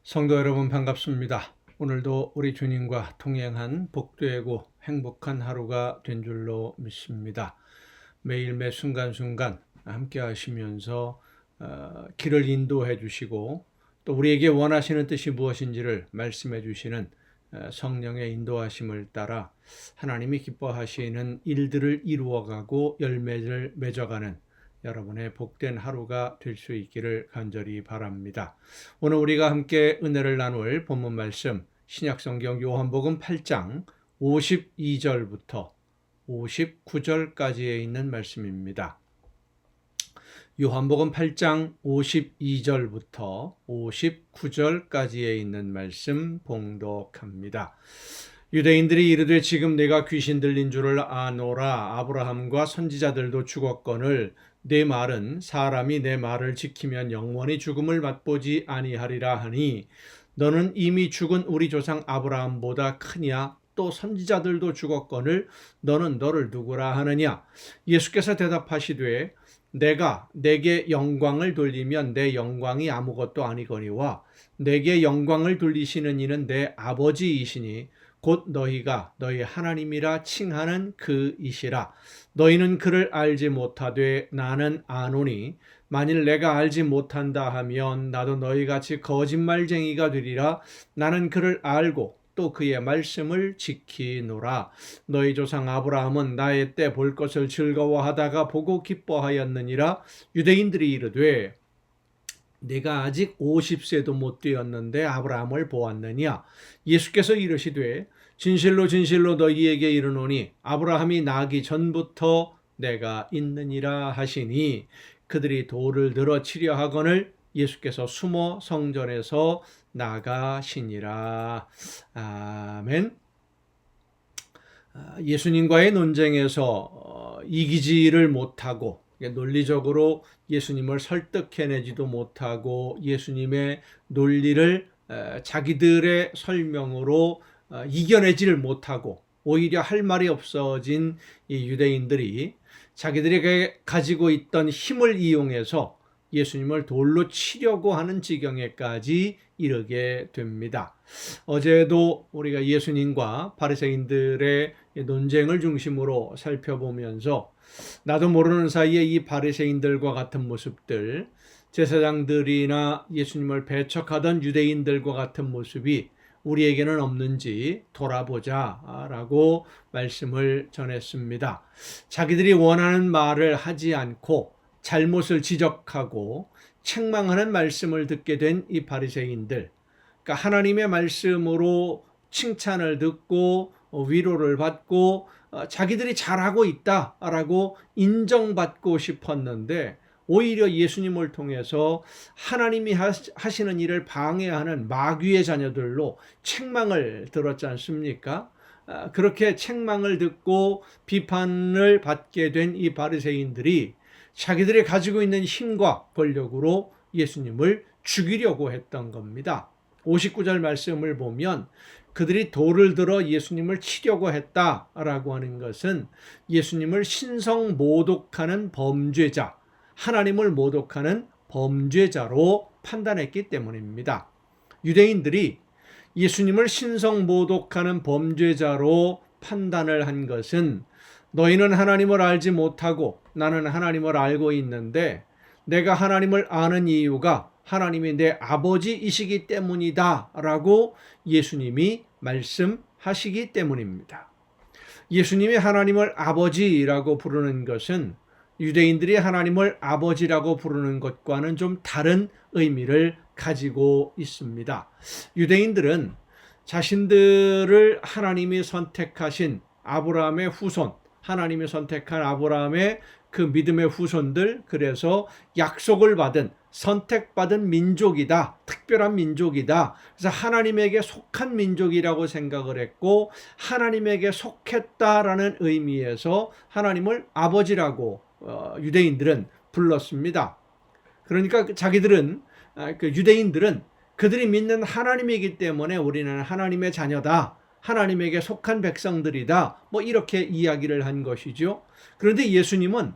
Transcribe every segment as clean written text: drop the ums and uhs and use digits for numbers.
성도 여러분 반갑습니다. 오늘도 우리 주님과 동행한 복되고 행복한 하루가 된 줄로 믿습니다. 매일 매 순간순간 함께 하시면서 길을 인도해 주시고 또 우리에게 원하시는 뜻이 무엇인지를 말씀해 주시는 성령의 인도하심을 따라 하나님이 기뻐하시는 일들을 이루어가고 열매를 맺어가는 여러분의 복된 하루가 될 수 있기를 간절히 바랍니다. 오늘 우리가 함께 은혜를 나눌 본문 말씀 신약성경 요한복음 8장 52절부터 59절까지에 있는 말씀입니다. 요한복음 8장 52절부터 59절까지에 있는 말씀 봉독합니다. 유대인들이 이르되 지금 내가 귀신 들린 줄을 아노라. 아브라함과 선지자들도 죽었거늘 내 말은 사람이 내 말을 지키면 영원히 죽음을 맛보지 아니하리라 하니 너는 이미 죽은 우리 조상 아브라함보다 크냐? 또 선지자들도 죽었거늘 너는 너를 누구라 하느냐? 예수께서 대답하시되 내가 내게 영광을 돌리면 내 영광이 아무것도 아니거니와 내게 영광을 돌리시는 이는 내 아버지이시니 곧 너희가 너희 하나님이라 칭하는 그이시라. 너희는 그를 알지 못하되 나는 아노니 만일 내가 알지 못한다 하면 나도 너희같이 거짓말쟁이가 되리라. 나는 그를 알고 또 그의 말씀을 지키노라. 너희 조상 아브라함은 나의 때 볼 것을 즐거워하다가 보고 기뻐하였느니라. 유대인들이 이르되 내가 아직 50세도 못 되었는데 아브라함을 보았느냐? 예수께서 이르시되 진실로 진실로 너희에게 이르노니 아브라함이 나기 전부터 내가 있느니라 하시니 그들이 돌을 들어 치려 하거늘 예수께서 숨어 성전에서 나가시니라. 아멘. 예수님과의 논쟁에서 이기지를 못하고 논리적으로 예수님을 설득해내지도 못하고 예수님의 논리를 자기들의 설명으로 이겨내지를 못하고 오히려 할 말이 없어진 이 유대인들이 자기들이 가지고 있던 힘을 이용해서 예수님을 돌로 치려고 하는 지경에까지 이르게 됩니다. 어제도 우리가 예수님과 바리새인들의 논쟁을 중심으로 살펴보면서 나도 모르는 사이에 이 바리새인들과 같은 모습들, 제사장들이나 예수님을 배척하던 유대인들과 같은 모습이 우리에게는 없는지 돌아보자라고 말씀을 전했습니다. 자기들이 원하는 말을 하지 않고 잘못을 지적하고 책망하는 말씀을 듣게 된 이 바리새인들, 그러니까 하나님의 말씀으로 칭찬을 듣고 위로를 받고 자기들이 잘하고 있다라고 인정받고 싶었는데 오히려 예수님을 통해서 하나님이 하시는 일을 방해하는 마귀의 자녀들로 책망을 들었지 않습니까? 그렇게 책망을 듣고 비판을 받게 된 이 바리새인들이 자기들이 가지고 있는 힘과 권력으로 예수님을 죽이려고 했던 겁니다. 59절 말씀을 보면 그들이 돌을 들어 예수님을 치려고 했다라고 하는 것은 예수님을 신성 모독하는 범죄자, 하나님을 모독하는 범죄자로 판단했기 때문입니다. 유대인들이 예수님을 신성 모독하는 범죄자로 판단을 한 것은 너희는 하나님을 알지 못하고 나는 하나님을 알고 있는데 내가 하나님을 아는 이유가 하나님이 내 아버지이시기 때문이다 라고 예수님이 말씀하시기 때문입니다. 예수님이 하나님을 아버지라고 부르는 것은 유대인들이 하나님을 아버지라고 부르는 것과는 좀 다른 의미를 가지고 있습니다. 유대인들은 자신들을 하나님이 선택하신 아브라함의 후손, 하나님이 선택한 아브라함의 그 믿음의 후손들, 그래서 약속을 받은 선택받은 민족이다, 특별한 민족이다. 그래서 하나님에게 속한 민족이라고 생각을 했고 하나님에게 속했다라는 의미에서 하나님을 아버지라고 유대인들은 불렀습니다. 그러니까 자기들은 유대인들은 그들이 믿는 하나님이기 때문에 우리는 하나님의 자녀다, 하나님에게 속한 백성들이다, 이렇게 이야기를 한 것이죠. 그런데 예수님은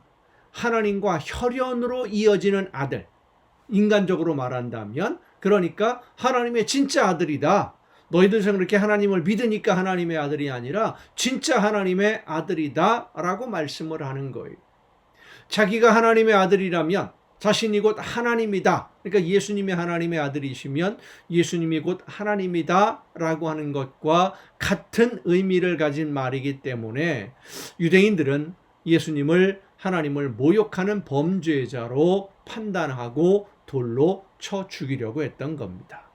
하나님과 혈연으로 이어지는 아들, 인간적으로 말한다면 그러니까 하나님의 진짜 아들이다. 너희들은 그렇게 하나님을 믿으니까 하나님의 아들이 아니라 진짜 하나님의 아들이다 라고 말씀을 하는 거예요. 자기가 하나님의 아들이라면 자신이 곧 하나님이다. 그러니까 예수님이 하나님의 아들이시면 예수님이 곧 하나님이다 라고 하는 것과 같은 의미를 가진 말이기 때문에 유대인들은 예수님을 하나님을 모욕하는 범죄자로 판단하고 돌로 쳐 죽이려고 했던 겁니다.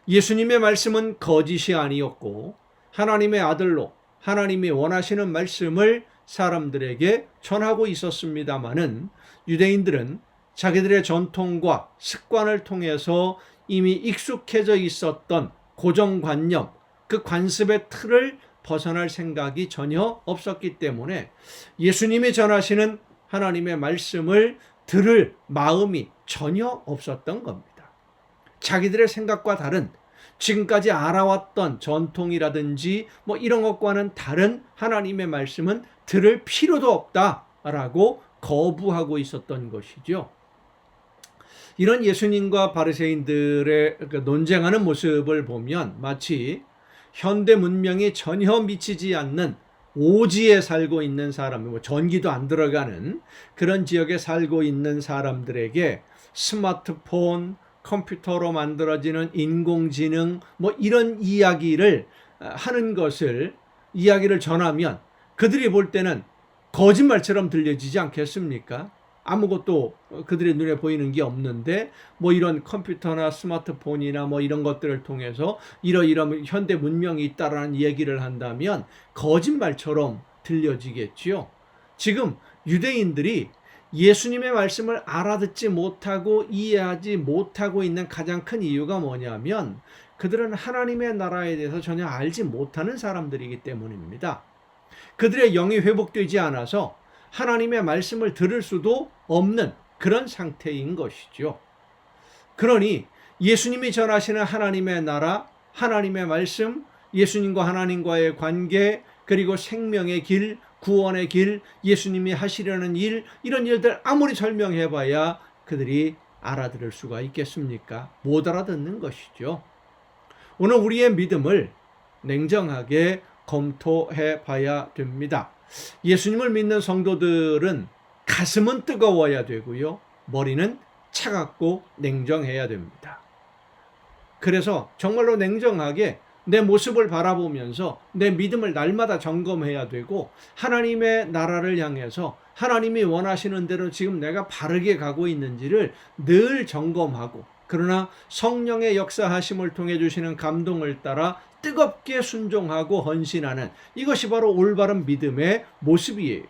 예수님의 말씀은 거짓이 아니었고 하나님의 아들로 하나님이 원하시는 말씀을 사람들에게 전하고 있었습니다마는 유대인들은 자기들의 전통과 습관을 통해서 이미 익숙해져 있었던 고정관념, 그 관습의 틀을 벗어날 생각이 전혀 없었기 때문에 예수님이 전하시는 하나님의 말씀을 들을 마음이 전혀 없었던 겁니다. 자기들의 생각과 다른 지금까지 알아왔던 전통이라든지 이런 것과는 다른 하나님의 말씀은 들을 필요도 없다라고 거부하고 있었던 것이죠. 이런 예수님과 바리새인들의 논쟁하는 모습을 보면 마치 현대 문명이 전혀 미치지 않는 오지에 살고 있는 사람, 전기도 안 들어가는 그런 지역에 살고 있는 사람들에게 스마트폰, 컴퓨터로 만들어지는 인공지능 이런 이야기를 하는 것을 이야기를 전하면 그들이 볼 때는 거짓말처럼 들려지지 않겠습니까? 아무것도 그들의 눈에 보이는 게 없는데 이런 컴퓨터나 스마트폰이나 이런 것들을 통해서 이런 현대 문명이 있다라는 얘기를 한다면 거짓말처럼 들려지겠지요. 지금 유대인들이 예수님의 말씀을 알아듣지 못하고 이해하지 못하고 있는 가장 큰 이유가 뭐냐면 그들은 하나님의 나라에 대해서 전혀 알지 못하는 사람들이기 때문입니다. 그들의 영이 회복되지 않아서 하나님의 말씀을 들을 수도 없는 그런 상태인 것이죠. 그러니 예수님이 전하시는 하나님의 나라, 하나님의 말씀, 예수님과 하나님과의 관계, 그리고 생명의 길, 구원의 길, 예수님이 하시려는 일, 이런 일들 아무리 설명해봐야 그들이 알아들을 수가 있겠습니까? 못 알아듣는 것이죠. 오늘 우리의 믿음을 냉정하게 검토해 봐야 됩니다. 예수님을 믿는 성도들은 가슴은 뜨거워야 되고요. 머리는 차갑고 냉정해야 됩니다. 그래서 정말로 냉정하게 내 모습을 바라보면서 내 믿음을 날마다 점검해야 되고 하나님의 나라를 향해서 하나님이 원하시는 대로 지금 내가 바르게 가고 있는지를 늘 점검하고 그러나 성령의 역사하심을 통해 주시는 감동을 따라 뜨겁게 순종하고 헌신하는 이것이 바로 올바른 믿음의 모습이에요.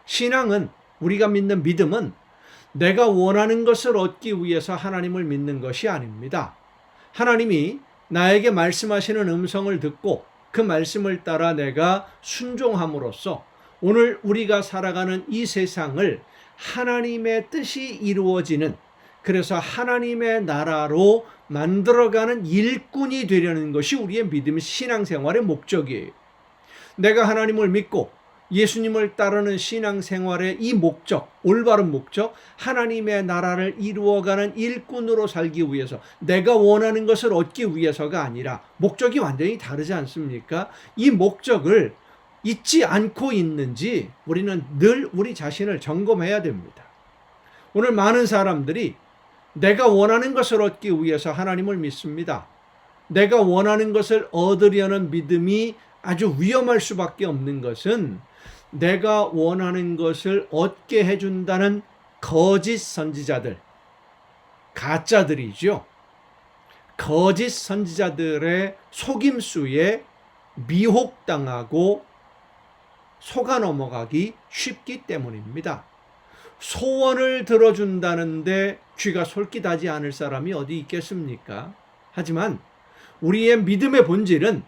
신앙은 우리가 믿는 믿음은 내가 원하는 것을 얻기 위해서 하나님을 믿는 것이 아닙니다. 하나님이 나에게 말씀하시는 음성을 듣고 그 말씀을 따라 내가 순종함으로써 오늘 우리가 살아가는 이 세상을 하나님의 뜻이 이루어지는 그래서 하나님의 나라로 만들어가는 일꾼이 되려는 것이 우리의 믿음 신앙생활의 목적이에요. 내가 하나님을 믿고 예수님을 따르는 신앙생활의 이 목적, 올바른 목적, 하나님의 나라를 이루어가는 일꾼으로 살기 위해서 내가 원하는 것을 얻기 위해서가 아니라 목적이 완전히 다르지 않습니까? 이 목적을 잊지 않고 있는지 우리는 늘 우리 자신을 점검해야 됩니다. 오늘 많은 사람들이 내가 원하는 것을 얻기 위해서 하나님을 믿습니다. 내가 원하는 것을 얻으려는 믿음이 아주 위험할 수밖에 없는 것은 내가 원하는 것을 얻게 해준다는 거짓 선지자들, 가짜들이죠. 거짓 선지자들의 속임수에 미혹당하고 속아 넘어가기 쉽기 때문입니다. 소원을 들어준다는데 귀가 솔깃하지 않을 사람이 어디 있겠습니까? 하지만 우리의 믿음의 본질은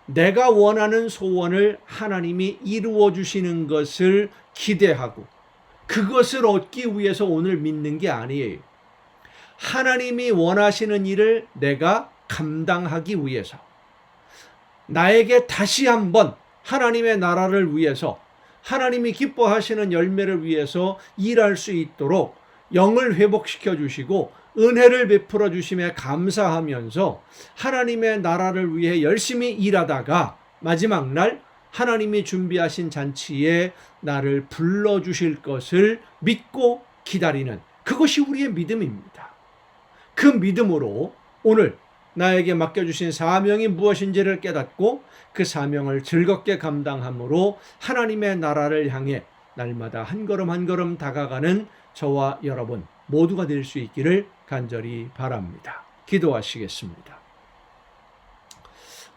내가 원하는 소원을 하나님이 이루어 주시는 것을 기대하고 그것을 얻기 위해서 오늘 믿는 게 아니에요. 하나님이 원하시는 일을 내가 감당하기 위해서 나에게 다시 한번 하나님의 나라를 위해서 하나님이 기뻐하시는 열매를 위해서 일할 수 있도록 영을 회복시켜 주시고 은혜를 베풀어 주심에 감사하면서 하나님의 나라를 위해 열심히 일하다가 마지막 날 하나님이 준비하신 잔치에 나를 불러주실 것을 믿고 기다리는, 그것이 우리의 믿음입니다. 그 믿음으로 오늘 나에게 맡겨주신 사명이 무엇인지를 깨닫고 그 사명을 즐겁게 감당함으로 하나님의 나라를 향해 날마다 한 걸음 한 걸음 다가가는 저와 여러분 모두가 될 수 있기를 간절히 바랍니다. 기도하시겠습니다.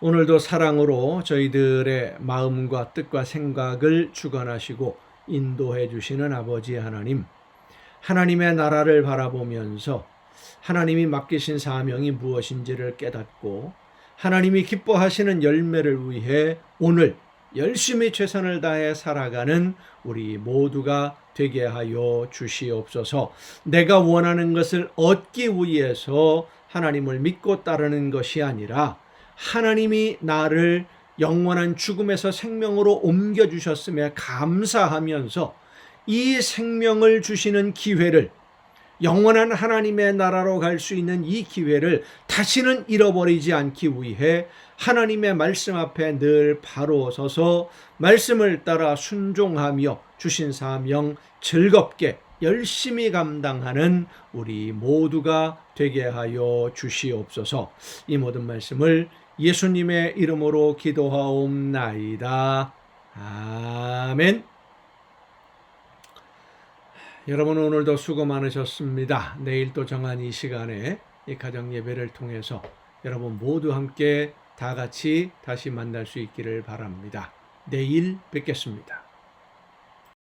오늘도 사랑으로 저희들의 마음과 뜻과 생각을 주관하시고 인도해 주시는 아버지 하나님, 하나님의 나라를 바라보면서 하나님이 맡기신 사명이 무엇인지를 깨닫고 하나님이 기뻐하시는 열매를 위해 오늘 열심히 최선을 다해 살아가는 우리 모두가 되게 하여 주시옵소서. 내가 원하는 것을 얻기 위해서 하나님을 믿고 따르는 것이 아니라 하나님이 나를 영원한 죽음에서 생명으로 옮겨주셨음에 감사하면서 이 생명을 주시는 기회를, 영원한 하나님의 나라로 갈 수 있는 이 기회를 다시는 잃어버리지 않기 위해 하나님의 말씀 앞에 늘 바로 서서 말씀을 따라 순종하며 주신 사명 즐겁게 열심히 감당하는 우리 모두가 되게 하여 주시옵소서. 이 모든 말씀을 예수님의 이름으로 기도하옵나이다. 아멘. 여러분 오늘도 수고 많으셨습니다. 내일 또 정한 이 시간에 이 가정 예배를 통해서 여러분 모두 함께 다 같이 다시 만날 수 있기를 바랍니다. 내일 뵙겠습니다.